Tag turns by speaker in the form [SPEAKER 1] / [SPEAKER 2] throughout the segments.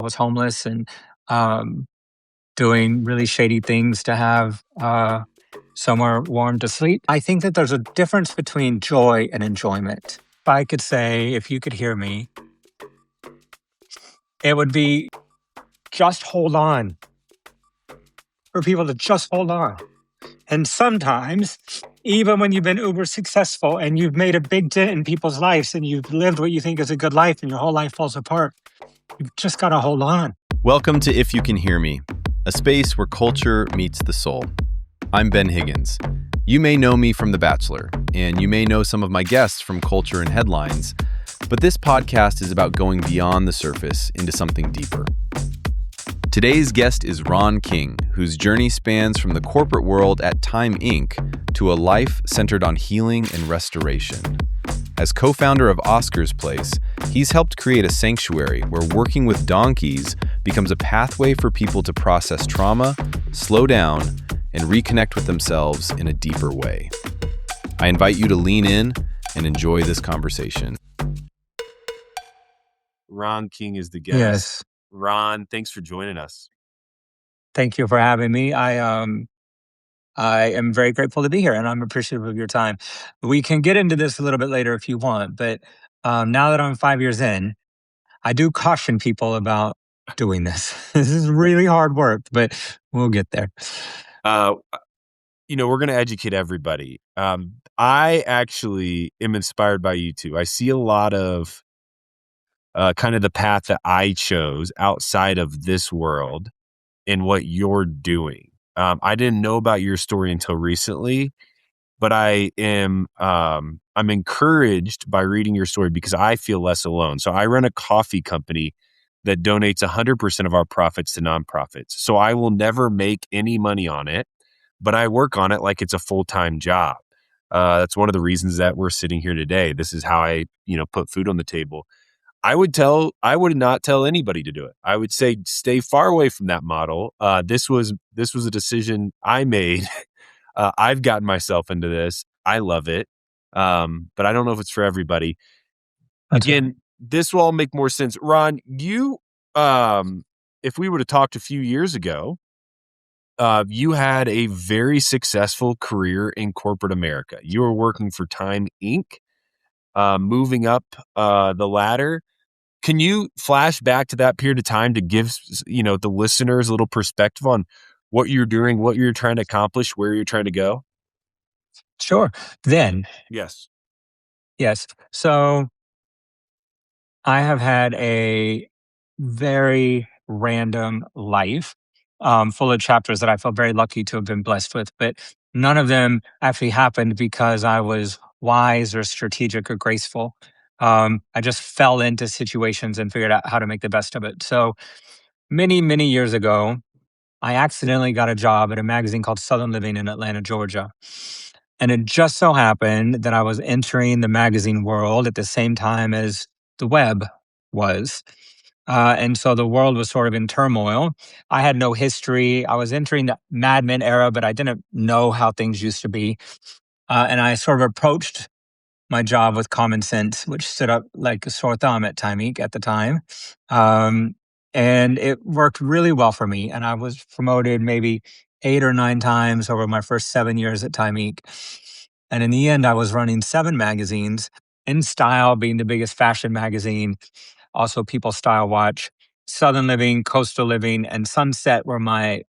[SPEAKER 1] was homeless and um, doing really shady things to have somewhere warm to sleep. I think that there's a difference between joy and enjoyment. If I could say, if you could hear me, it would be just hold on, for people to just hold on. And sometimes, even when you've been uber successful and you've made a big dent in people's lives and you've lived what you think is a good life and your whole life falls apart, you've just got to hold on.
[SPEAKER 2] Welcome to If You Can Hear Me, a space where culture meets the soul. I'm Ben Higgins. You may know me from The Bachelor, and you may know some of my guests from Culture and Headlines, but this podcast is about going beyond the surface into something deeper. Today's guest is Ron King, whose journey spans from the corporate world at Time Inc. to a life centered on healing and restoration. As co-founder of Oscar's Place, he's helped create a sanctuary where working with donkeys becomes a pathway for people to process trauma, slow down, and reconnect with themselves in a deeper way. I invite you to lean in and enjoy this conversation. Ron King is the guest.
[SPEAKER 1] Yes.
[SPEAKER 2] Ron, thanks for joining us.
[SPEAKER 1] Thank you for having me. I am very grateful to be here and I'm appreciative of your time. We can get into this a little bit later if you want, but now that I'm 5 years in, I do caution people about doing this. This is really hard work, but we'll get there.
[SPEAKER 2] We're going to educate everybody. I actually am inspired by you too. I see a lot of kind of the path that I chose outside of this world in what you're doing. I didn't know about your story until recently, but I'm encouraged by reading your story because I feel less alone. So I run a coffee company that donates 100% of our profits to nonprofits. So I will never make any money on it, but I work on it like it's a full-time job. That's one of the reasons that we're sitting here today. This is how I, put food on the table. I would not tell anybody to do it. I would say stay far away from that model. This was a decision I made. I've gotten myself into this. I love it. But I don't know if it's for everybody. Again, this will all make more sense. Ron, you, if we would have talked a few years ago, you had a very successful career in corporate America. You were working for Time Inc., moving up the ladder. Can you flash back to that period of time to give, the listeners a little perspective on what you're doing, what you're trying to accomplish, where you're trying to go?
[SPEAKER 1] Sure. Then.
[SPEAKER 2] Yes.
[SPEAKER 1] So I have had a very random life, full of chapters that I feel very lucky to have been blessed with, but none of them actually happened because I was wise or strategic or graceful. I just fell into situations and figured out how to make the best of it. So many, many years ago, I accidentally got a job at a magazine called Southern Living in Atlanta, Georgia. And it just so happened that I was entering the magazine world at the same time as the web was. And so the world was sort of in turmoil. I had no history. I was entering the Mad Men era, but I didn't know how things used to be. And I sort of approached my job with common sense, which stood up like a sore thumb at Time Inc. at the time. And it worked really well for me. And I was promoted maybe 8 or 9 times over my first 7 years at Time Inc. And in the end, I was running 7 magazines, In Style being the biggest fashion magazine, also People Style Watch, Southern Living, Coastal Living, and Sunset were my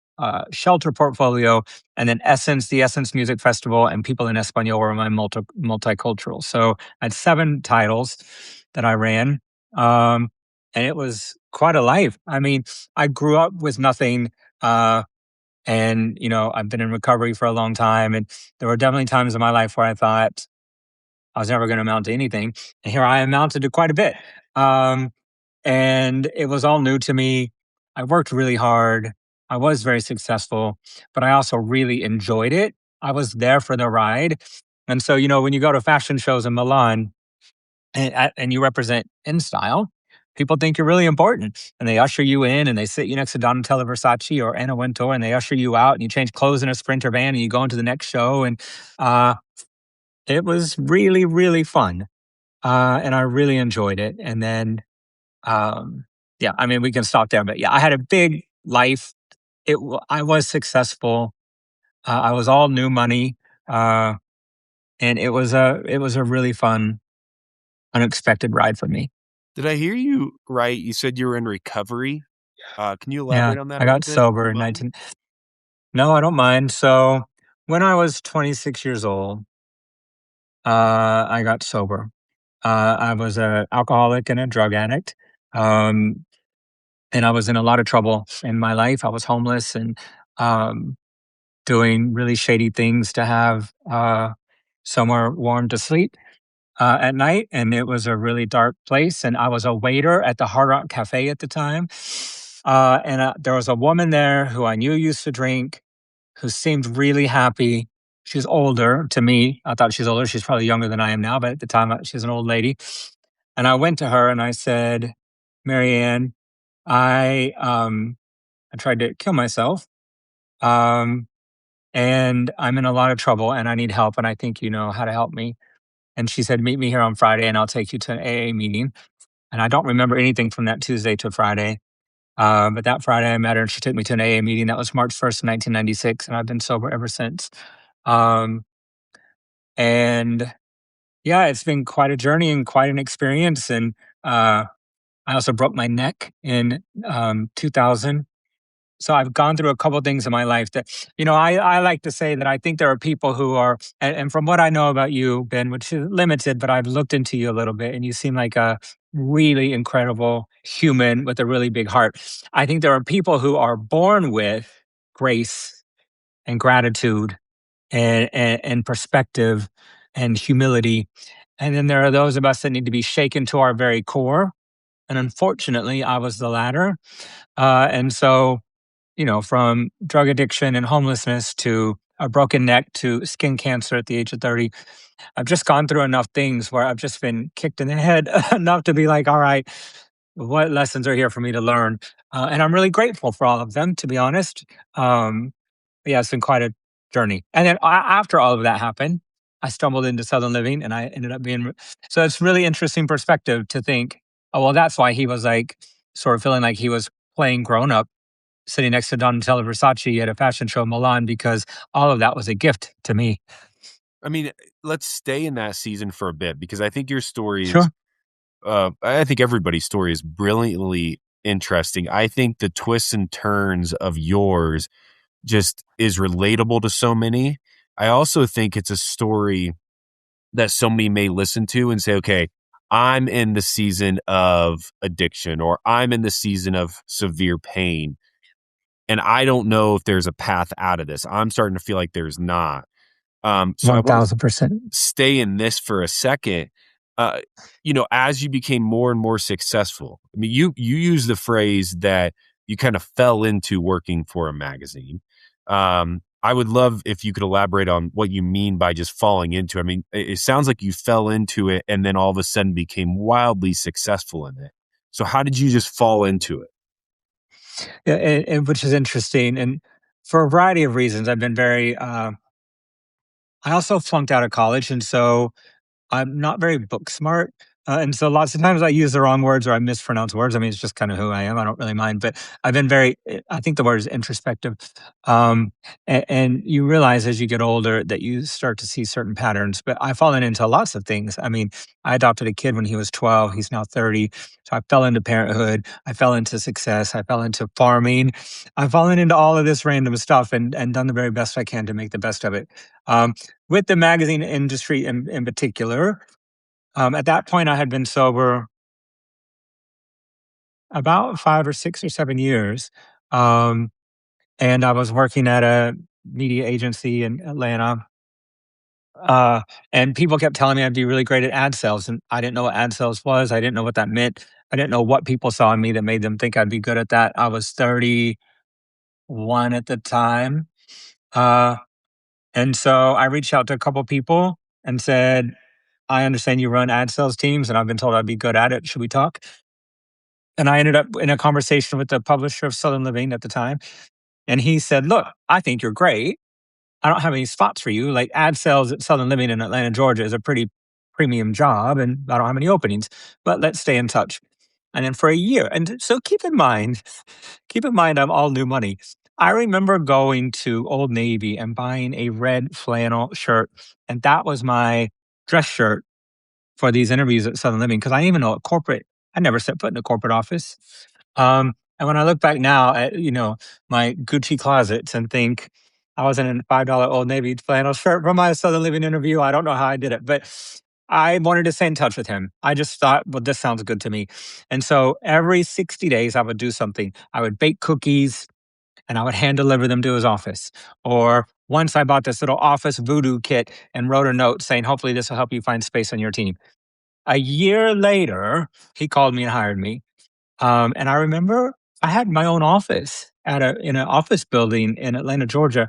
[SPEAKER 1] shelter portfolio. And then Essence, the Essence Music Festival, and People in Espanol were my multicultural. So I had 7 titles that I ran. And it was quite a life. I mean, I grew up with nothing. And, I've been in recovery for a long time. And there were definitely times in my life where I thought I was never going to amount to anything. And here I amounted to quite a bit. And it was all new to me. I worked really hard. I was very successful, but I also really enjoyed it. I was there for the ride. And so, when you go to fashion shows in Milan and you represent In Style, people think you're really important and they usher you in and they sit you next to Donatella Versace or Anna Wintour and they usher you out and you change clothes in a Sprinter van and you go into the next show. And it was really, really fun. And I really enjoyed it. And then yeah, I mean, we can stop there, but yeah, I had a big life. I was successful. I was all new money, uh, and it was a really fun, unexpected ride for me.
[SPEAKER 2] Did I hear you right? You said you were in recovery. Can you
[SPEAKER 1] Yeah,
[SPEAKER 2] elaborate on that
[SPEAKER 1] I
[SPEAKER 2] a little
[SPEAKER 1] got
[SPEAKER 2] bit, if you
[SPEAKER 1] sober
[SPEAKER 2] don't
[SPEAKER 1] in
[SPEAKER 2] mind?
[SPEAKER 1] 19. No, I don't mind. So when I was 26 years old, I got sober. I was an alcoholic and a drug addict. Um, and I was in a lot of trouble in my life. I was homeless and um, doing really shady things to have somewhere warm to sleep at night. And it was a really dark place. And I was a waiter at the Hard Rock Cafe at the time. And there was a woman there who I knew used to drink, who seemed really happy. She's older to me. I thought she's older. She's probably younger than I am now, but at the time, she's an old lady. And I went to her and I said, Marianne, I tried to kill myself. Um, and I'm in a lot of trouble and I need help. And I think you know how to help me. And she said, meet me here on Friday and I'll take you to an AA meeting. And I don't remember anything from that Tuesday to Friday. But that Friday I met her and she took me to an AA meeting. That was March 1st, 1996. And I've been sober ever since. Um, and yeah, it's been quite a journey and quite an experience. And I also broke my neck in 2000. So I've gone through a couple things in my life that, I like to say that I think there are people who are, and from what I know about you, Ben, which is limited, but I've looked into you a little bit and you seem like a really incredible human with a really big heart. I think there are people who are born with grace and gratitude and perspective and humility. And then there are those of us that need to be shaken to our very core. And unfortunately, I was the latter. And so, from drug addiction and homelessness to a broken neck to skin cancer at the age of 30, I've just gone through enough things where I've just been kicked in the head enough to be like, all right, what lessons are here for me to learn? And I'm really grateful for all of them, to be honest. Um, yeah, it's been quite a journey. And then after all of that happened, I stumbled into Southern Living and I ended up being, so it's really interesting perspective to think, oh, well, that's why he was like, sort of feeling like he was playing grown up sitting next to Donatella Versace at a fashion show in Milan, because all of that was a gift to me.
[SPEAKER 2] I mean, let's stay in that season for a bit because I think your story is,
[SPEAKER 1] Sure.
[SPEAKER 2] I think everybody's story is brilliantly interesting. I think the twists and turns of yours just is relatable to so many. I also think it's a story that so many may listen to and say, okay, I'm in the season of addiction or I'm in the season of severe pain. And I don't know if there's a path out of this. I'm starting to feel like there's not. So I want to
[SPEAKER 1] 1000%.
[SPEAKER 2] stay in this for a second. Uh, as you became more and more successful, I mean, you use the phrase that you kind of fell into working for a magazine. I would love if you could elaborate on what you mean by just falling into. I mean, it sounds like you fell into it and then all of a sudden became wildly successful in it. So how did you just fall into it?
[SPEAKER 1] Yeah, and which is interesting. And for a variety of reasons, I've been very, I also flunked out of college. And so I'm not very book smart. And so lots of times I use the wrong words or I mispronounce words. I mean, it's just kind of who I am. I don't really mind, but I've been I think the word is introspective. And you realize as you get older that you start to see certain patterns, but I've fallen into lots of things. I mean, I adopted a kid when he was 12. He's now 30. So I fell into parenthood. I fell into success. I fell into farming. I've fallen into all of this random stuff and done the very best I can to make the best of it. Um, with the magazine industry in particular, at that point, I had been sober about 5 or 6 or 7 years. Um, and I was working at a media agency in Atlanta. Uh, and people kept telling me I'd be really great at ad sales. And I didn't know what ad sales was. I didn't know what that meant. I didn't know what people saw in me that made them think I'd be good at that. I was 31 at the time. Uh, and so I reached out to a couple people and said, I understand you run ad sales teams, and I've been told I'd be good at it. Should we talk? And I ended up in a conversation with the publisher of Southern Living at the time. And he said, look, I think you're great. I don't have any spots for you. Like ad sales at Southern Living in Atlanta, Georgia is a pretty premium job, and I don't have any openings, but let's stay in touch. And then for a year, and so keep in mind, I'm all new money. I remember going to Old Navy and buying a red flannel shirt, and that was my dress shirt for these interviews at Southern Living because I didn't even know a corporate. I never set foot in a corporate office. And when I look back now at my Gucci closets and think I was in a $5 Old Navy flannel shirt for my Southern Living interview, I don't know how I did it, but I wanted to stay in touch with him. I just thought, well, this sounds good to me. And so every 60 days, I would do something. I would bake cookies and I would hand deliver them to his office. Or once I bought this little office voodoo kit and wrote a note saying, hopefully, this will help you find space on your team. A year later, he called me and hired me. And I remember I had my own office in an office building in Atlanta, Georgia.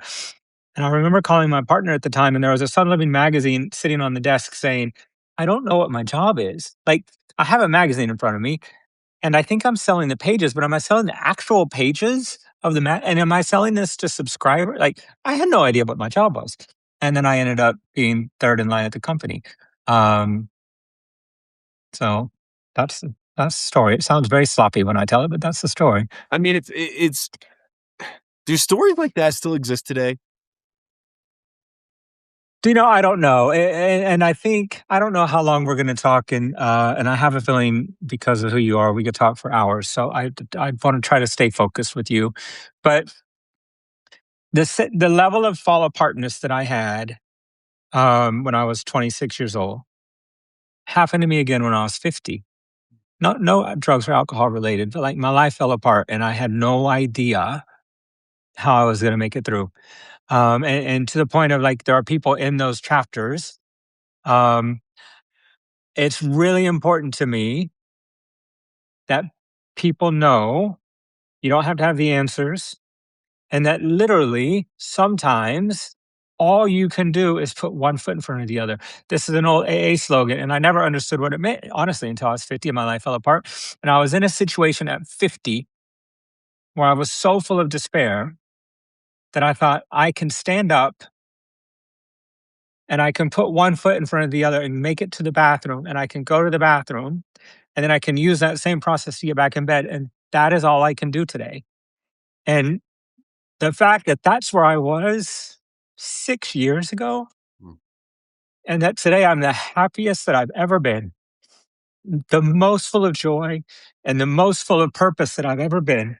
[SPEAKER 1] And I remember calling my partner at the time, and there was a Sun Living magazine sitting on the desk saying, I don't know what my job is. Like, I have a magazine in front of me, and I think I'm selling the pages, but am I selling the actual pages of the and am I selling this to subscribers? Like, I had no idea what my job was. And then I ended up being third in line at the company. Um, so that's that's the story. It sounds very sloppy when I tell it, but that's the story.
[SPEAKER 2] I mean, it's do stories like that still exist today?
[SPEAKER 1] I don't know, and I think I don't know how long we're going to talk, and I have a feeling because of who you are, we could talk for hours. So I want to try to stay focused with you, but the level of fall apartness that I had when I was 26 years old happened to me again when I was 50. Not no drugs or alcohol related, but like my life fell apart, and I had no idea how I was going to make it through. And to the point of like there are people in those chapters. Um, it's really important to me that people know you don't have to have the answers, and that literally sometimes all you can do is put one foot in front of the other. This is an old AA slogan, and I never understood what it meant, honestly, until I was 50 and my life fell apart. And I was in a situation at 50 where I was so full of despair that I thought I can stand up and I can put one foot in front of the other and make it to the bathroom, and I can go to the bathroom, and then I can use that same process to get back in bed. And that is all I can do today. And the fact that that's where I was 6 years ago,
[SPEAKER 2] Mm.
[SPEAKER 1] and that today I'm the happiest that I've ever been, the most full of joy, and the most full of purpose that I've ever been.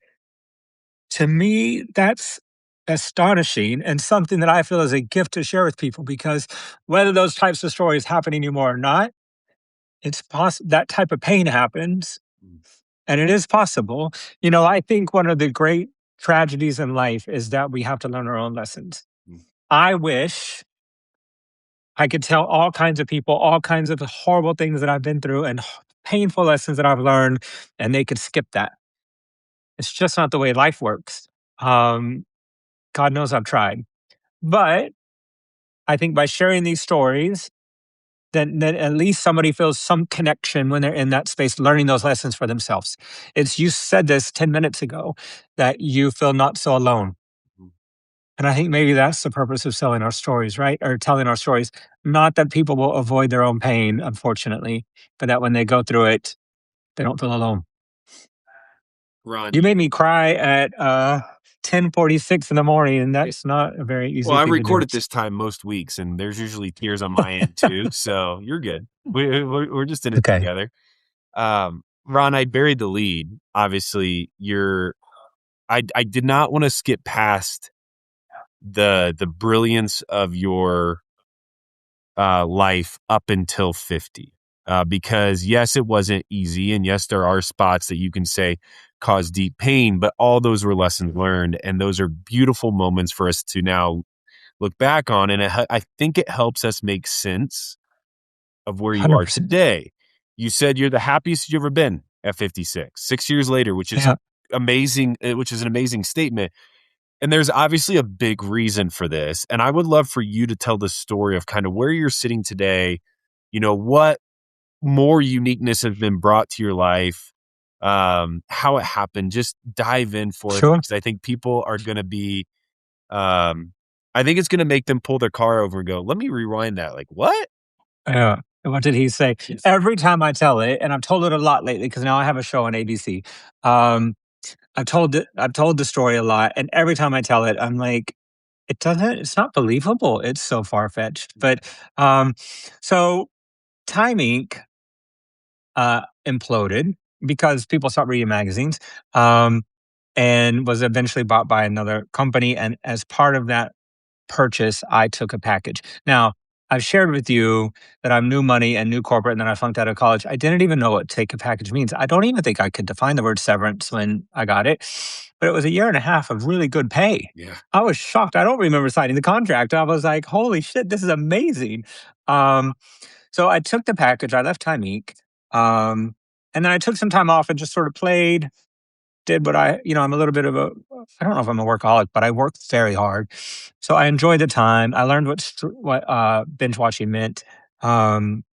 [SPEAKER 1] To me, that's astonishing and something that I feel is a gift to share with people because whether those types of stories happen anymore or not, it's possible that type of pain happens
[SPEAKER 2] Mm.
[SPEAKER 1] and it is possible. I think one of the great tragedies in life is that we have to learn our own lessons.
[SPEAKER 2] Mm.
[SPEAKER 1] I wish I could tell all kinds of people all kinds of horrible things that I've been through and painful lessons that I've learned, and they could skip that. It's just not the way life works. Um, God knows I've tried. But I think by sharing these stories, then at least somebody feels some connection when they're in that space, learning those lessons for themselves. It's you said this 10 minutes ago that you feel not so alone.
[SPEAKER 2] Mm.
[SPEAKER 1] And I think maybe that's the purpose of selling our stories, right? Or telling our stories. Not that people will avoid their own pain, unfortunately, but that when they go through it, they don't feel alone.
[SPEAKER 2] Ron,
[SPEAKER 1] You made me cry at 10:46 in the morning, and that's not a very
[SPEAKER 2] well,
[SPEAKER 1] easy
[SPEAKER 2] I
[SPEAKER 1] thing to
[SPEAKER 2] record
[SPEAKER 1] do.
[SPEAKER 2] at this time most weeks, and there's usually tears on my end too, so you're good. We're just in it
[SPEAKER 1] Okay.
[SPEAKER 2] together. Ron, I buried the lead. Obviously, I did not want to skip past the brilliance of your life up until 50. Because yes, it wasn't easy, and yes, there are spots that you can say cause deep pain, but all those were lessons learned, and those are beautiful moments for us to now look back on. And I think it helps us make sense of where you are
[SPEAKER 1] 100%.
[SPEAKER 2] today. You said you're the happiest you've ever been at 56, 6 years later, which is
[SPEAKER 1] Yeah.
[SPEAKER 2] amazing, which is an amazing statement. And there's obviously a big reason for this. And I would love for you to tell the story of kind of where you're sitting today. What more uniqueness has been brought to your life, how it happened. Just dive in for us
[SPEAKER 1] Sure.
[SPEAKER 2] because I think people are going to be, I think it's going to make them pull their car over and go, let me rewind that. Like, what?
[SPEAKER 1] Yeah. What did he say? Every time I tell it, and I've told it a lot lately because now I have a show on ABC. Um, I've told the story a lot, and every time I tell it, I'm like, it's not believable. It's so far fetched. But um, so Time Inc. Imploded because people stopped reading magazines, um, and was eventually bought by another company. And as part of that purchase, I took a package. Now, I've shared with you that I'm new money and new corporate, and then I flunked out of college. I didn't even know what take a package means. I don't even think I could define the word severance when I got it, but it was a year and a half of really good pay.
[SPEAKER 2] Yeah.
[SPEAKER 1] I was shocked. I don't remember signing the contract. I was like, holy shit, this is amazing. Um, so I took the package. I left Time Inc. Um, and then I took some time off and just sort of played, did what I'm a little bit of I don't know if I'm a workaholic, but I worked very hard. So I enjoyed the time. I learned what binge watching meant. Um,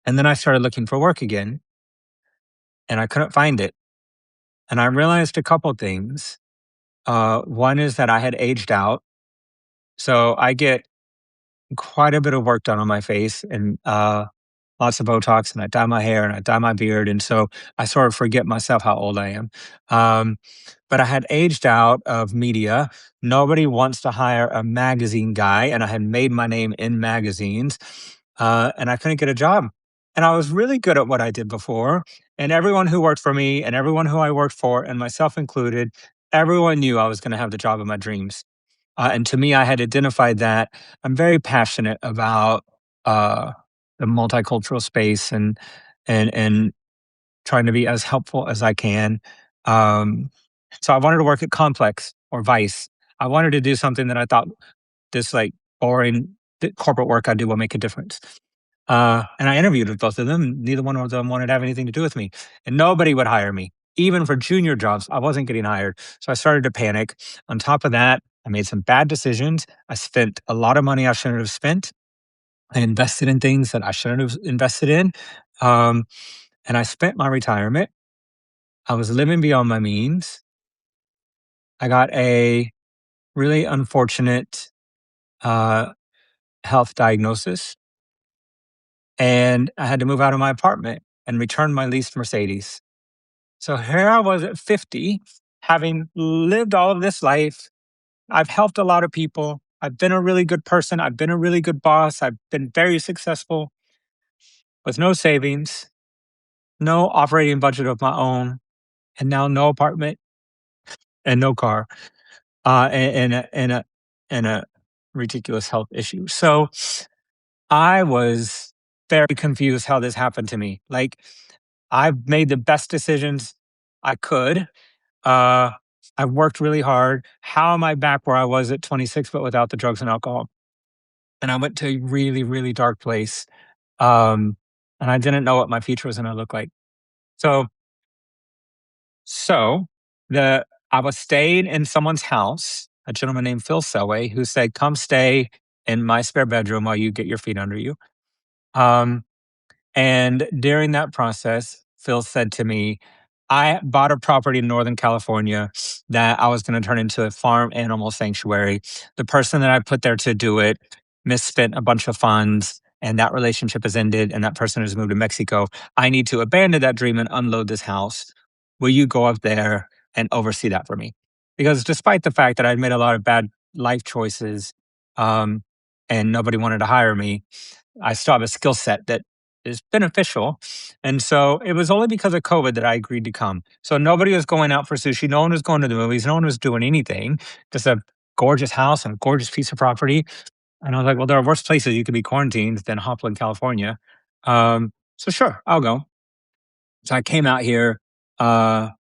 [SPEAKER 1] and then I started looking for work again and I couldn't find it. And I realized a couple things. One is that I had aged out. So I get quite a bit of work done on my face and lots of Botox, and I dye my hair and I dye my beard. And so I sort of forget myself how old I am. Um, but I had aged out of media. Nobody wants to hire a magazine guy, and I had made my name in magazines, and I couldn't get a job. And I was really good at what I did before. And everyone who worked for me, and everyone who I worked for, and myself included, everyone knew I was going to have the job of my dreams. And to me, I had identified that I'm very passionate about uh, the multicultural space and trying to be as helpful as I can. Um, so I wanted to work at Complex or Vice. I wanted to do something that I thought this like boring corporate work I do will make a difference. And I interviewed with both of them. Neither one of them wanted to have anything to do with me, and nobody would hire me. Even for junior jobs, I wasn't getting hired. So I started to panic. On top of that, I made some bad decisions. I spent a lot of money I shouldn't have spent. I invested in things that I shouldn't have invested in. Um, and I spent my retirement. I was living beyond my means. I got a really unfortunate uh, health diagnosis, and I had to move out of my apartment and return my leased Mercedes. So here I was at 50, having lived all of this life. I've helped a lot of people. I've been a really good person. I've been a really good boss. I've been very successful with no savings, no operating budget of my own, and now no apartment and no car, and a ridiculous health issue. So I was very confused how this happened to me. Like, I've made the best decisions I could. Uh, I've worked really hard. How am I back where I was at 26, but without the drugs and alcohol? And I went to a really, really dark place. Um, and I didn't know what my future was going to look like. So, so the I was staying in someone's house, a gentleman named Phil Selway, who said, "Come stay in my spare bedroom while you get your feet under you." Um, And during that process, Phil said to me, I bought a property in Northern California that I was going to turn into a farm animal sanctuary. The person that I put there to do it misspent a bunch of funds, and that relationship has ended, and that person has moved to Mexico. I need to abandon that dream and unload this house. Will you go up there and oversee that for me? Because despite the fact that I'd made a lot of bad life choices, um, and nobody wanted to hire me, I still have a skill set that is beneficial. And so it was only because of COVID that I agreed to come. So nobody was going out for sushi. No one was going to the movies. No one was doing anything. Just a gorgeous house and a gorgeous piece of property. And I was like, well, there are worse places you could be quarantined than Hopland, California. So sure, I'll go. So I came out here uh,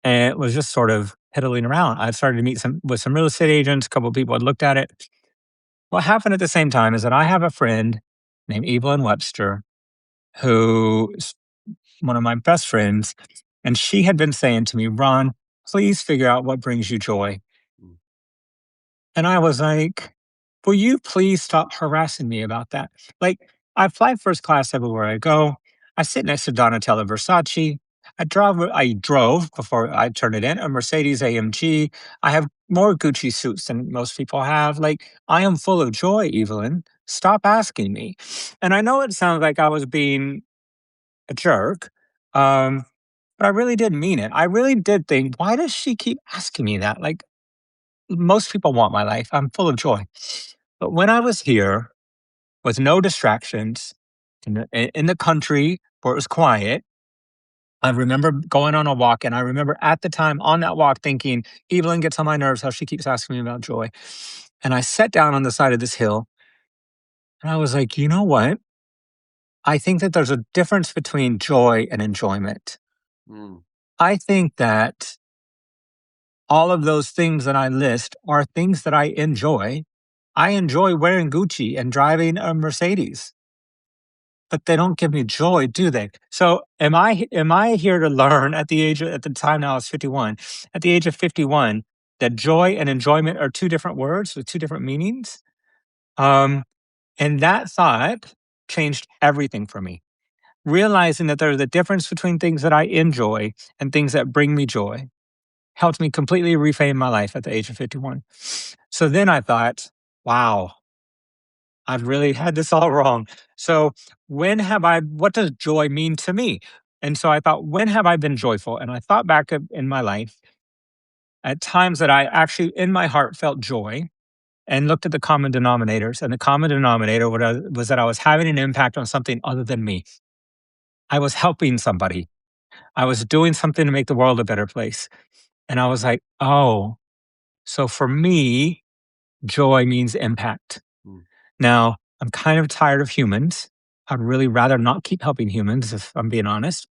[SPEAKER 1] and was just sort of piddling around. I started to meet some real estate agents. A couple of people had looked at it. What happened at the same time is that I have a friend named Evelyn Webster who's one of my best friends, and she had been saying to me, Ron, please figure out what brings you joy.
[SPEAKER 2] Mm.
[SPEAKER 1] And I was like, will you please stop harassing me about that? Like, I fly first class everywhere I go. I sit next to Donatella Versace. I drove before I turned it in a Mercedes AMG. I have more Gucci suits than most people have. Like, I am full of joy, Evelyn. Stop asking me. And I know it sounds like I was being a jerk, but I really didn't mean it. I really did think, why does she keep asking me that? Like, most people want my life. I'm full of joy. But when I was here with no distractions in the country where it was quiet, I remember going on a walk, and I remember at the time on that walk thinking, Evelyn gets on my nerves how she keeps asking me about joy. And I sat down on the side of this hill and I was like, you know what? I think that there's a difference between joy and enjoyment.
[SPEAKER 2] Mm.
[SPEAKER 1] I think that all of those things that I list are things that I enjoy. I enjoy wearing Gucci and driving a Mercedes, but they don't give me joy, do they? So am I here to learn at the time now I was 51, at the age of 51, that joy and enjoyment are two different words with two different meanings? Um, and that thought changed everything for me. Realizing that there's a difference between things that I enjoy and things that bring me joy helped me completely reframe my life at the age of 51. So then I thought, wow, I've really had this all wrong. So what does joy mean to me? And so I thought, when have I been joyful? And I thought back in my life at times that I actually in my heart felt joy and looked at the common denominators. And the common denominator was that I was having an impact on something other than me. I was helping somebody. I was doing something to make the world a better place. And I was like, oh, so for me, joy means impact.
[SPEAKER 2] Mm.
[SPEAKER 1] Now, I'm kind of tired of humans. I'd really rather not keep helping humans, if I'm being honest.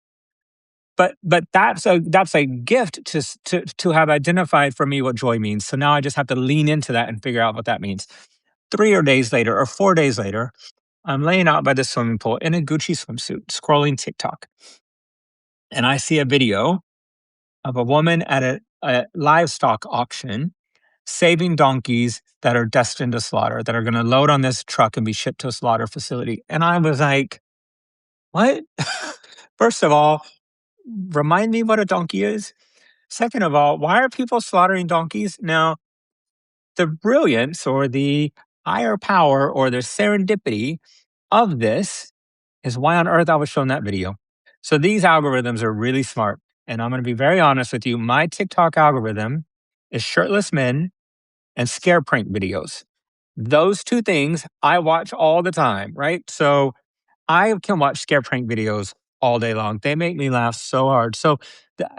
[SPEAKER 1] But that's a gift to have identified for me what joy means. So now I just have to lean into that and figure out what that means. 3 days later or 4 days later, I'm laying out by the swimming pool in a Gucci swimsuit, scrolling TikTok, and I see a video of a woman at a livestock auction saving donkeys that are destined to slaughter, that are going to load on this truck and be shipped to a slaughter facility. And I was like, what? First of all, remind me what a donkey is. Second of all, why are people slaughtering donkeys? Now, the brilliance or the higher power or the serendipity of this is why on earth I was shown that video. So these algorithms are really smart. And I'm going to be very honest with you. My TikTok algorithm is shirtless men and scare prank videos. Those two things I watch all the time, right? So I can watch scare prank videos all day long. They make me laugh so hard. So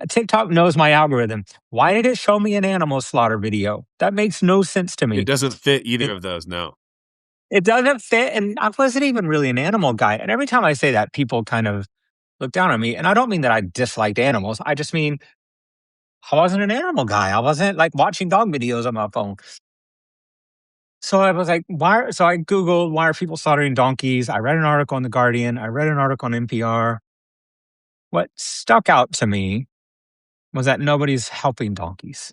[SPEAKER 1] TikTok knows my algorithm. Why did it show me an animal slaughter video? That makes no sense to
[SPEAKER 2] It
[SPEAKER 1] me.
[SPEAKER 2] doesn't fit either
[SPEAKER 1] It,
[SPEAKER 2] of those. No.
[SPEAKER 1] it doesn't fit. And I wasn't even really an animal guy. And every time I say that, people kind of look down on me. And I don't mean that I disliked animals. I just mean I wasn't an animal guy. I wasn't like watching dog videos on my phone. So I was like, why? So I Googled, why are people slaughtering donkeys? I read an article on The Guardian. I read an article on NPR. What stuck out to me was that nobody's helping donkeys,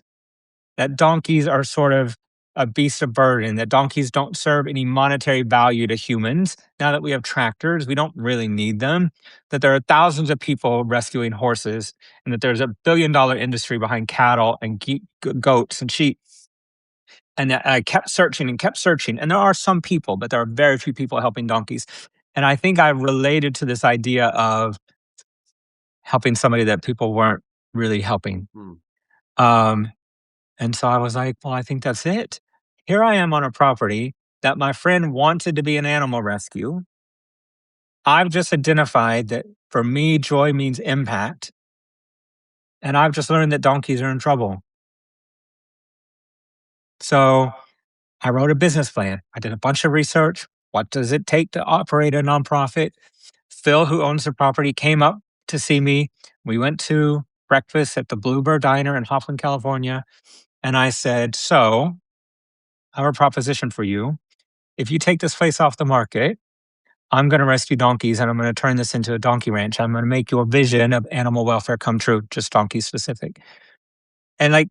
[SPEAKER 1] that donkeys are sort of a beast of burden, that donkeys don't serve any monetary value to humans. Now that we have tractors, we don't really need them, that there are thousands of people rescuing horses, and that there's a $1 billion industry behind cattle and goats and sheep. And I kept searching and kept searching. And there are some people, but there are very few people helping donkeys. And I think I related to this idea of helping somebody that people weren't really helping.
[SPEAKER 2] Hmm.
[SPEAKER 1] Um, and so I was like, well, I think that's it. Here I am on a property that my friend wanted to be an animal rescue. I've just identified that for me, joy means impact. And I've just learned that donkeys are in trouble. So I wrote a business plan. I did a bunch of research. What does it take to operate a nonprofit? Phil, who owns the property, came up to see me. We went to breakfast at the Bluebird Diner in Hoffman, California. And I said, so I have a proposition for you. If you take this place off the market, I'm going to rescue donkeys and I'm going to turn this into a donkey ranch. I'm going to make your vision of animal welfare come true, just donkey specific. And like,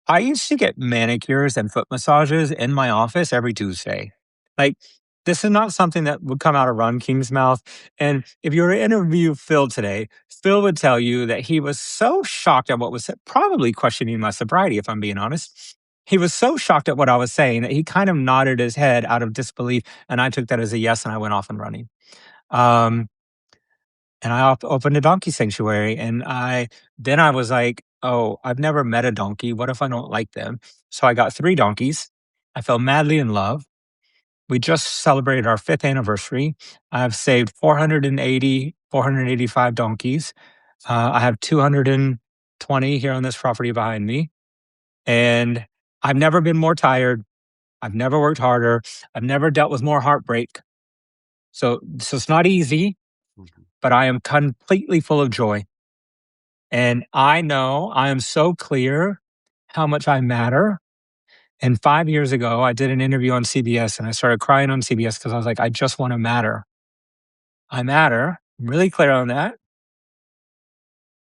[SPEAKER 1] I used to get manicures and foot massages in my office every Tuesday. Like, this is not something that would come out of Ron King's mouth. And if you were to interview Phil today, Phil would tell you that he was so shocked at what was said, probably questioning my sobriety, if I'm being honest. he was so shocked at what I was saying that he kind of nodded his head out of disbelief, and I took that as a yes, and I went off and running. Um, and I opened a donkey sanctuary, and I was like, oh, I've never met a donkey. What if I don't like them? So I got 3 donkeys. I fell madly in love. We just celebrated our 5th anniversary. I've saved 485 donkeys. I have 220 here on this property behind me. And I've never been more tired. I've never worked harder. I've never dealt with more heartbreak. So it's not easy, but I am completely full of joy. And I know I am so clear how much I matter. And 5 years ago, I did an interview on CBS and I started crying on CBS because I was like, I just want to matter. I matter. I'm really clear on that.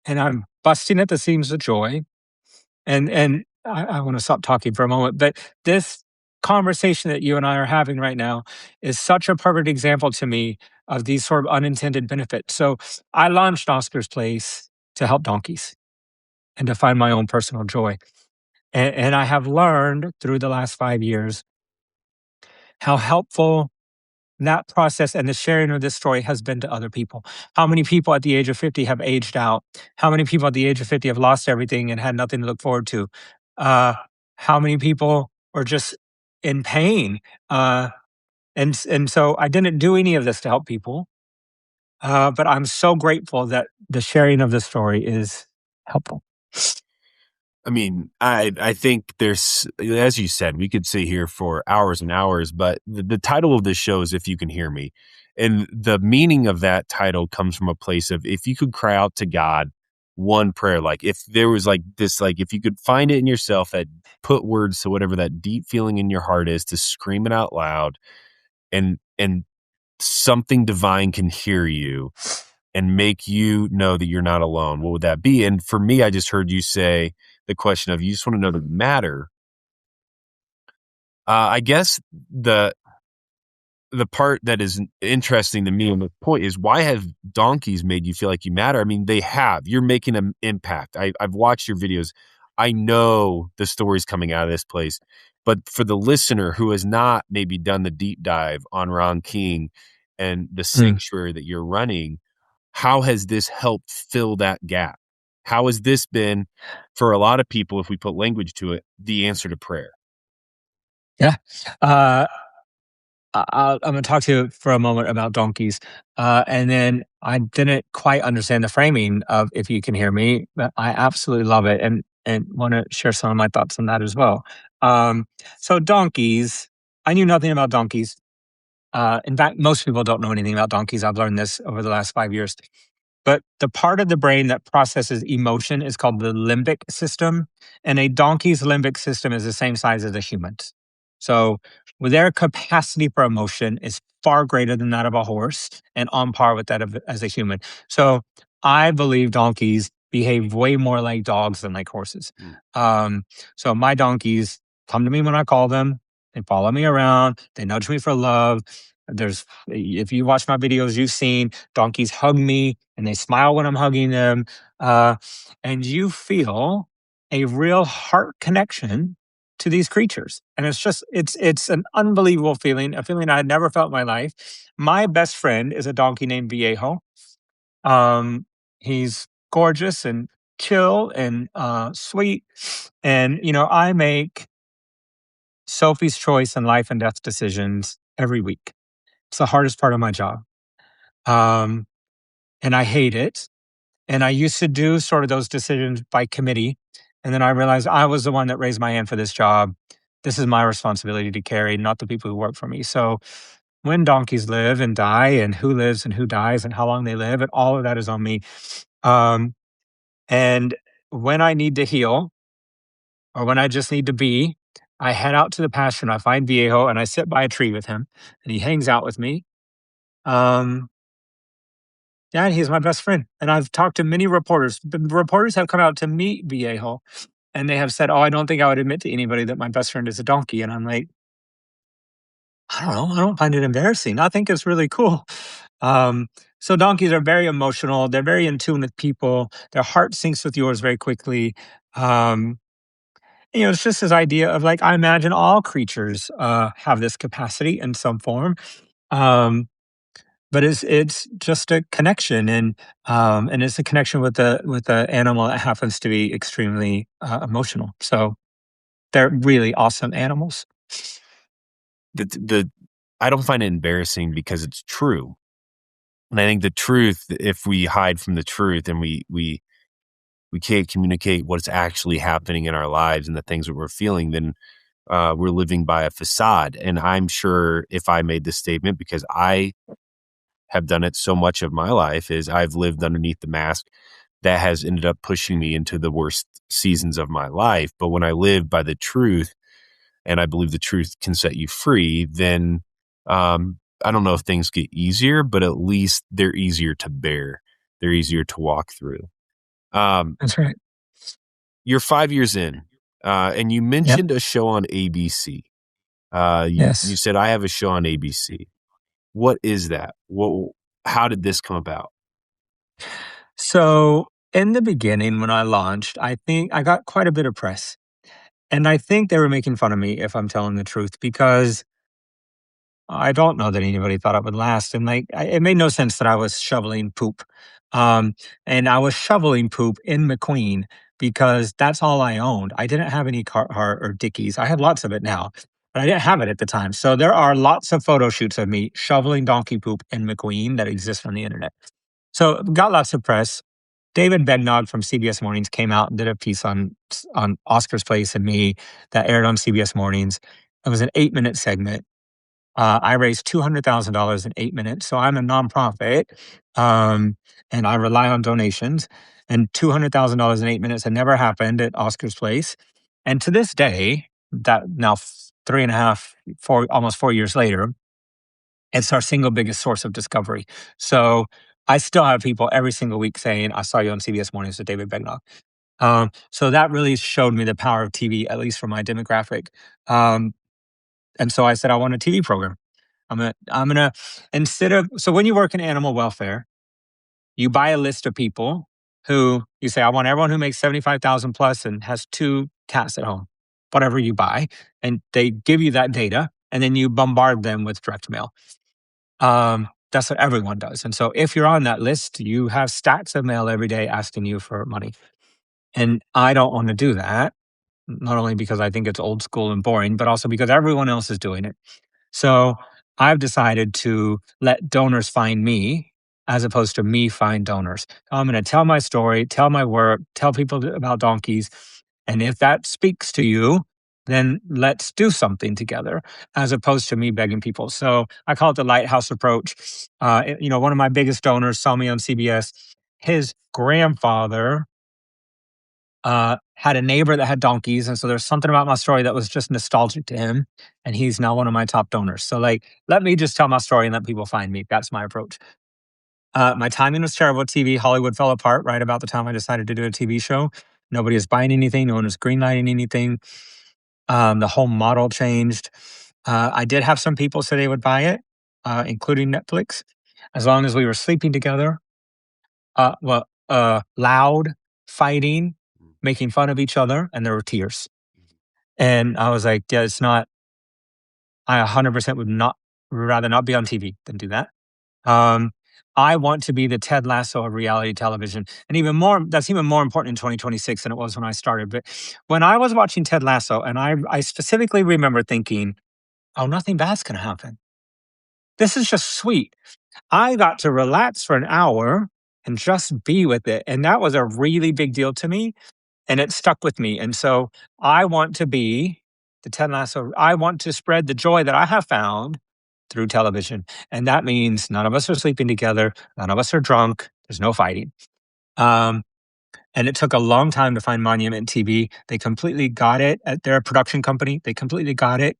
[SPEAKER 1] And I'm busting at the seams of joy. And I want to stop talking for a moment, but this conversation that you and I are having right now is such a perfect example to me of these sort of unintended benefits. So I launched Oscar's Place to help donkeys and to find my own personal joy. And I have learned through the last 5 years how helpful that process and the sharing of this story has been to other people. How many people at the age of 50 have aged out? How many people at the age of 50 have lost everything and had nothing to look forward to? Uh, how many people are just in pain? And so I didn't do any of this to help people, but I'm so grateful that the sharing of the story is helpful.
[SPEAKER 2] I mean, I think there's, as you said, we could sit here for hours and hours, but the title of this show is If You Can Hear Me. And the meaning of that title comes from a place of, if you could cry out to God one prayer, like if there was like this, like if you could find it in yourself, that put words to whatever that deep feeling in your heart is, to scream it out loud, and something divine can hear you and make you know that you're not alone, what would that be? And for me, I just heard you say the question of, you just want to know the matter. I guess the part that is interesting to me on the point is, why have donkeys made you feel like you matter? I mean, they have. You're making an impact. I've watched your videos. I know the stories coming out of this place. But for the listener who has not maybe done the deep dive on Ron King and the
[SPEAKER 1] Mm.
[SPEAKER 2] sanctuary that you're running, how has this helped fill that gap? How has this been, for a lot of people, if we put language to it, the answer to prayer?
[SPEAKER 1] Yeah. Uh, I'm going to talk to you for a moment about donkeys. And then I didn't quite understand the framing of If You Can Hear Me, but I absolutely love it and want to share some of my thoughts on that as well. Um, so, donkeys, I knew nothing about donkeys. In fact, most people don't know anything about donkeys. I've learned this over the last 5 years. But the part of the brain that processes emotion is called the limbic system. And a donkey's limbic system is the same size as a human's. So their capacity for emotion is far greater than that of a horse and on par with that of as a human. So I believe donkeys behave way more like dogs than like horses.
[SPEAKER 2] Mm.
[SPEAKER 1] So my donkeys come to me when I call them. They follow me around. They nudge me for love. If you watch my videos, you've seen donkeys hug me and they smile when I'm hugging them. Uh, and you feel a real heart connection to these creatures. And it's an unbelievable feeling, a feeling I had never felt in my life. My best friend is a donkey named Viejo. Um, he's gorgeous and chill and sweet. And, I make Sophie's choice and life and death decisions every week. It's the hardest part of my job. Um, and I hate it. And I used to do sort of those decisions by committee. And then I realized I was the one that raised my hand for this job. This is my responsibility to carry, not the people who work for me. So when donkeys live and die, and who lives and who dies, and how long they live, and all of that is on me. Um, and when I need to heal, or when I just need to be, I head out to the pasture and I find Viejo and I sit by a tree with him, and he hangs out with me. Um, Yeah, he's my best friend, and I've talked to many reporters. The reporters have come out to meet Viejo, and they have said, "Oh, I don't think I would admit to anybody that my best friend is a donkey." And I'm like, I don't know. I don't find it embarrassing. I think it's really cool. Um, so donkeys are very emotional. They're very in tune with people. Their heart syncs with yours very quickly. Um, It's just this idea of like, I imagine all creatures have this capacity in some form. Um, but it's just a connection, and it's a connection with the animal that happens to be extremely emotional. So they're really awesome animals.
[SPEAKER 2] The I don't find it embarrassing because it's true. And I think the truth, if we hide from the truth and we can't communicate what's actually happening in our lives and the things that we're feeling, then we're living by a facade. And I'm sure if I made this statement, because I have done it so much of my life, is I've lived underneath the mask that has ended up pushing me into the worst seasons of my life. But when I live by the truth, and I believe the truth can set you free, then I don't know if things get easier, but at least they're easier to bear. They're easier to walk through. Um,
[SPEAKER 1] That's right.
[SPEAKER 2] you're 5 years in, and you
[SPEAKER 1] Yep.
[SPEAKER 2] mentioned a show on ABC. You
[SPEAKER 1] Yes.
[SPEAKER 2] said I have a show on ABC. What is that? How did this come about?
[SPEAKER 1] So in the beginning, when I launched, I think I got quite a bit of press, and I think they were making fun of me, if I'm telling the truth, because I don't know that anybody thought it would last. And like, it made no sense that I was shoveling poop. Um, and I was shoveling poop in McQueen because that's all I owned. I didn't have any Carhartt or Dickies. I have lots of it now, but I didn't have it at the time. So there are lots of photo shoots of me shoveling donkey poop in McQueen that exist on the internet. So got lots of press. David Begnog from CBS Mornings came out and did a piece on Oscar's Place and me that aired on CBS Mornings. It was an 8-minute segment. I raised $200,000 in 8 minutes. So I'm a nonprofit, um, and I rely on donations. And $200,000 in 8 minutes had never happened at Oscar's Place. And to this day, that now three and a half, four, almost 4 years later, it's our single biggest source of discovery. So I still have people every single week saying, "I saw you on CBS Mornings with David Begnaud." So that really showed me the power of TV, at least for my demographic. Um, and so I said, I want a TV program. I'm gonna instead of so when you work in animal welfare, you buy a list of people who you say, I want everyone who makes 75,000 plus and has two cats at home, whatever you buy, and they give you that data, and then you bombard them with direct mail. That's what everyone does. And so if you're on that list, you have stacks of mail every day asking you for money. And I don't want to do that, not only because I think it's old school and boring, but also because everyone else is doing it. So I've decided to let donors find me as opposed to me find donors. I'm going to tell my story, tell my work, tell people about donkeys. And if that speaks to you, then let's do something together as opposed to me begging people. So I call it the lighthouse approach. One of my biggest donors saw me on CBS. His grandfather had a neighbor that had donkeys, and so there's something about my story that was just nostalgic to him, and he's now one of my top donors. So, like, let me just tell my story and let people find me. That's my approach. My timing was terrible with TV. Hollywood fell apart right about the time I decided to do a TV show. Nobody was buying anything. No one was greenlighting anything. The whole model changed. I did have some people say they would buy it, including Netflix, as long as we were sleeping together. Loud, fighting, making fun of each other, and there were tears. And I was like, yeah, it's not, I 100% would rather not be on TV than do that. Um, I want to be the Ted Lasso of reality television. And that's even more important in 2026 than it was when I started. But when I was watching Ted Lasso, and I specifically remember thinking, oh, nothing bad's going to happen. This is just sweet. I got to relax for an hour and just be with it. And that was a really big deal to me. And it stuck with me. And so I want to be the Ted Lasso. I want to spread the joy that I have found through television. And that means none of us are sleeping together. None of us are drunk. There's no fighting. Um, and it took a long time to find Monument TV. They completely got it at their production company. They completely got it.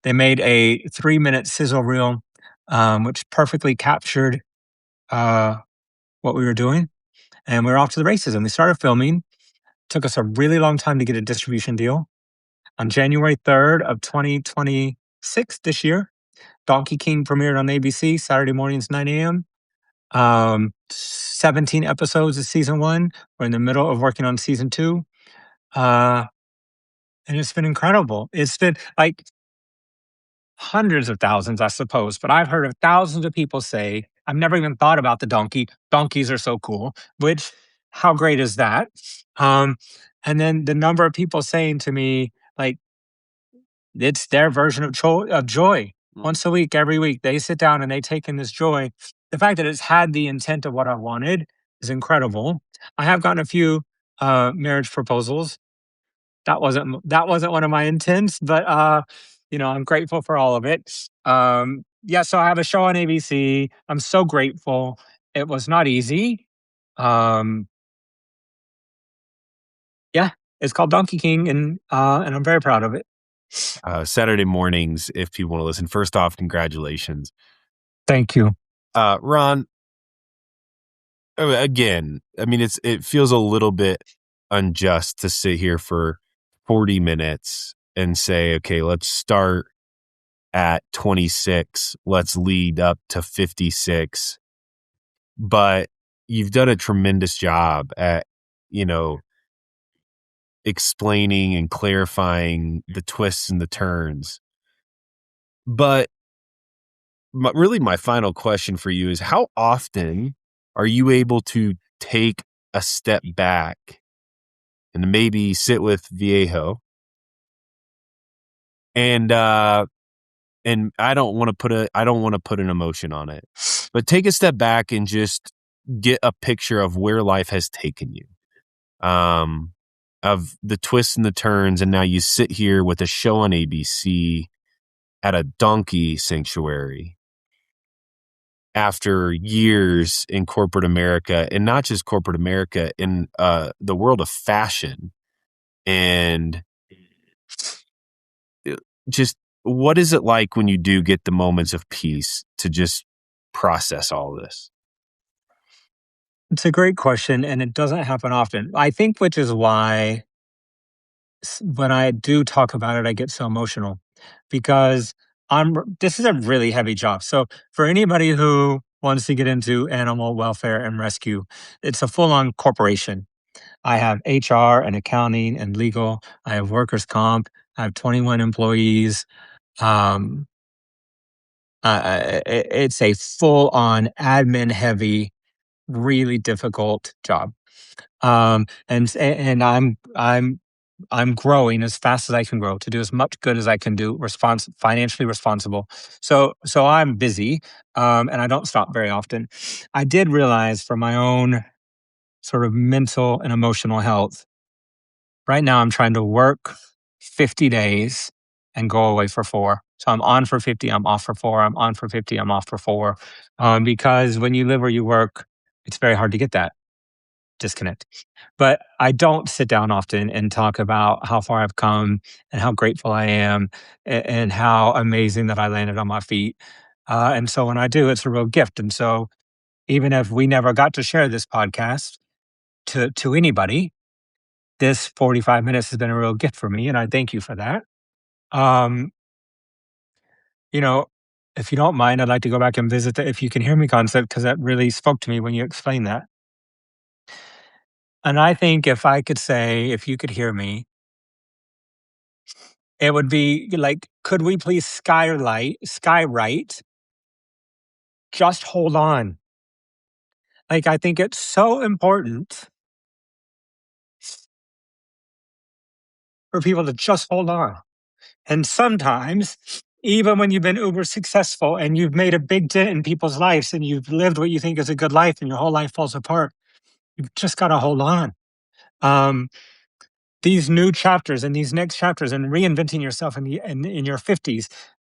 [SPEAKER 1] They made a 3-minute sizzle reel, which perfectly captured uh, what we were doing. And we were off to the races. And we started filming. Took us a really long time to get a distribution deal. On January 3rd of 2026, this year, Donkey King premiered on ABC Saturday mornings, 9 a.m. 17 episodes of season one. We're in the middle of working on season two. Uh, and it's been incredible. It's been like hundreds of thousands, I suppose, but I've heard of thousands of people say, I've never even thought about the donkey. Donkeys are so cool, which how great is that? Um, and then the number of people saying to me, like, it's their version of joy.
[SPEAKER 2] Mm.
[SPEAKER 1] Once a week, every week, they sit down and they take in this joy. The fact that it's had the intent of what I wanted is incredible. I have gotten a few marriage proposals. That wasn't one of my intents, but I'm grateful for all of it. Yeah, so I have a show on ABC. I'm so grateful. It was not easy. Um, yeah, it's called Donkey King, and I'm very proud of it.
[SPEAKER 2] Saturday mornings, if people want to listen. First off, congratulations.
[SPEAKER 1] Thank you.
[SPEAKER 2] Ron, again, I mean, it feels a little bit unjust to sit here for 40 minutes and say, okay, let's start at 26, let's lead up to 56. But you've done a tremendous job at, you know, explaining and clarifying the twists and the turns. But really, my final question for you is, how often are you able to take a step back and maybe sit with Viejo and I don't want to put an emotion on it, but take a step back and just get a picture of where life has taken you, of the twists and the turns, and now you sit here with a show on ABC at a donkey sanctuary after years in corporate America, and not just corporate America, in the world of fashion. And just, what is it like when you do get the moments of peace to just process all this?
[SPEAKER 1] It's a great question, and it doesn't happen often. I think, which is why when I do talk about it, I get so emotional because this is a really heavy job. So, for anybody who wants to get into animal welfare and rescue, it's a full on corporation. I have HR and accounting and legal. I have workers' comp. I have 21 employees. Um, it's a full on admin heavy, really difficult job. And I'm growing as fast as I can grow to do as much good as I can do, financially responsible. So I'm busy, and I don't stop very often. I did realize for my own sort of mental and emotional health, right now I'm trying to work 50 days and go away for 4. So I'm on for 50, I'm off for 4, I'm on for 50, I'm off for 4. Because when you live where you work, it's very hard to get that disconnect. But I don't sit down often and talk about how far I've come and how grateful I am and how amazing that I landed on my feet. And so when I do, it's a real gift. And so even if we never got to share this podcast to anybody, this 45 minutes has been a real gift for me. And I thank you for that. Um, you know, if you don't mind, I'd like to go back and visit the if you can hear me concept because that really spoke to me when you explained that. And I think if I could say, if you could hear me, it would be like, could we please skywrite? Just hold on. Like, I think it's so important for people to just hold on. And sometimes, even when you've been uber successful and you've made a big dent in people's lives and you've lived what you think is a good life and your whole life falls apart, you've just got to hold on. Um, these new chapters and these next chapters and reinventing yourself in your 50s,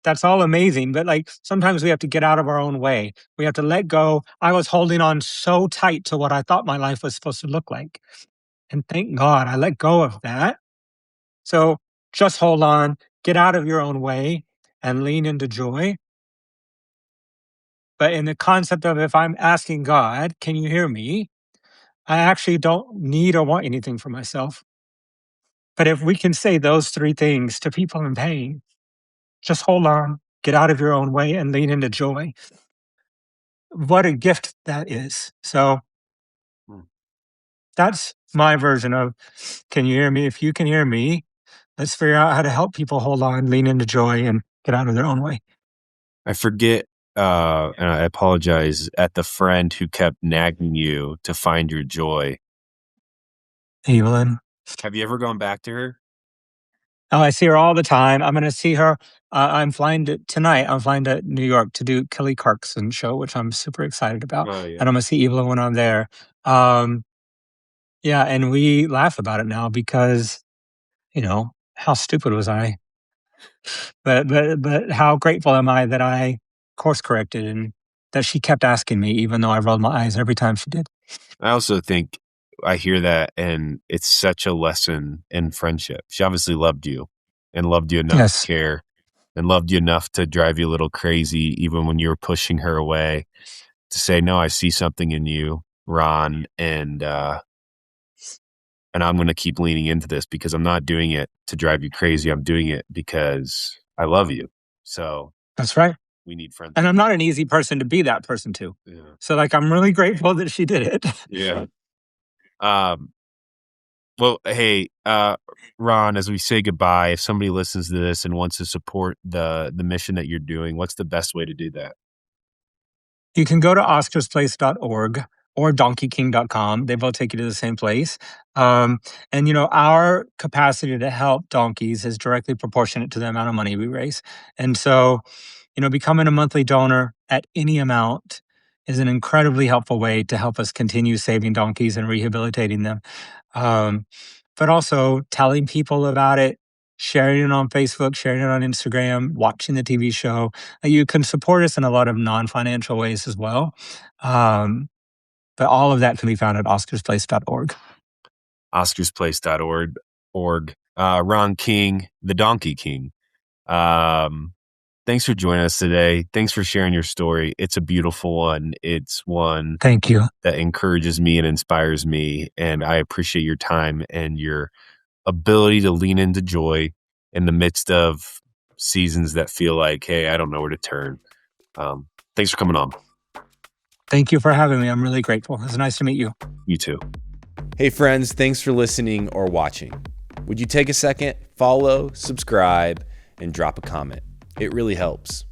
[SPEAKER 1] that's all amazing, but like sometimes we have to get out of our own way. We have to let go. I was holding on so tight to what I thought my life was supposed to look like, and thank God I let go of that. So just hold on, get out of your own way, and lean into joy. But in the concept of, if I'm asking God, can you hear me, I actually don't need or want anything for myself. But if we can say those 3 things to people in pain, just hold on, get out of your own way, and lean into joy. What a gift that is. So
[SPEAKER 2] Hmm.
[SPEAKER 1] that's my version of, can you hear me? If you can hear me, let's figure out how to help people hold on, lean into joy, and get out of their own way.
[SPEAKER 2] I forget, and I apologize, at the friend who kept nagging you to find your joy.
[SPEAKER 1] Evelyn.
[SPEAKER 2] Have you ever gone back to her?
[SPEAKER 1] Oh, I see her all the time. I'm going to see her. Tonight. I'm flying to New York to do Kelly Clarkson's show, which I'm super excited about.
[SPEAKER 2] Oh, yeah.
[SPEAKER 1] And I'm going to see Evelyn when I'm there. Yeah, and we laugh about it now because, how stupid was I? But how grateful am I that I course corrected and that she kept asking me, even though I rolled my eyes every time she did.
[SPEAKER 2] I also think I hear that, and it's such a lesson in friendship. She obviously loved you and loved you enough
[SPEAKER 1] Yes.
[SPEAKER 2] to care and loved you enough to drive you a little crazy, even when you were pushing her away, to say, no, I see something in you, Ron, and I'm going to keep leaning into this because I'm not doing it to drive you crazy. I'm doing it because I love you. So
[SPEAKER 1] That's right.
[SPEAKER 2] we need friends.
[SPEAKER 1] And I'm not an easy person to be that person to.
[SPEAKER 2] Yeah.
[SPEAKER 1] So I'm really grateful that she did it.
[SPEAKER 2] Yeah. Well, hey, Ron, as we say goodbye, if somebody listens to this and wants to support the mission that you're doing, what's the best way to do that?
[SPEAKER 1] You can go to oscarsplace.org or donkeyking.com. They both take you to the same place. And, our capacity to help donkeys is directly proportionate to the amount of money we raise. And so, becoming a monthly donor at any amount is an incredibly helpful way to help us continue saving donkeys and rehabilitating them. But also telling people about it, sharing it on Facebook, sharing it on Instagram, watching the TV show. You can support us in a lot of non-financial ways as well. But all of that can be found at oscarsplace.org.
[SPEAKER 2] oscarsplace.org. Ron King, the Donkey King. Thanks for joining us today. Thanks for sharing your story. It's a beautiful one. It's one
[SPEAKER 1] Thank you.
[SPEAKER 2] that encourages me and inspires me. And I appreciate your time and your ability to lean into joy in the midst of seasons that feel like, hey, I don't know where to turn. Thanks for coming on.
[SPEAKER 1] Thank you for having me. I'm really grateful. It's nice to meet you.
[SPEAKER 2] You too.
[SPEAKER 3] Hey friends, thanks for listening or watching. Would you take a second, follow, subscribe, and drop a comment? It really helps.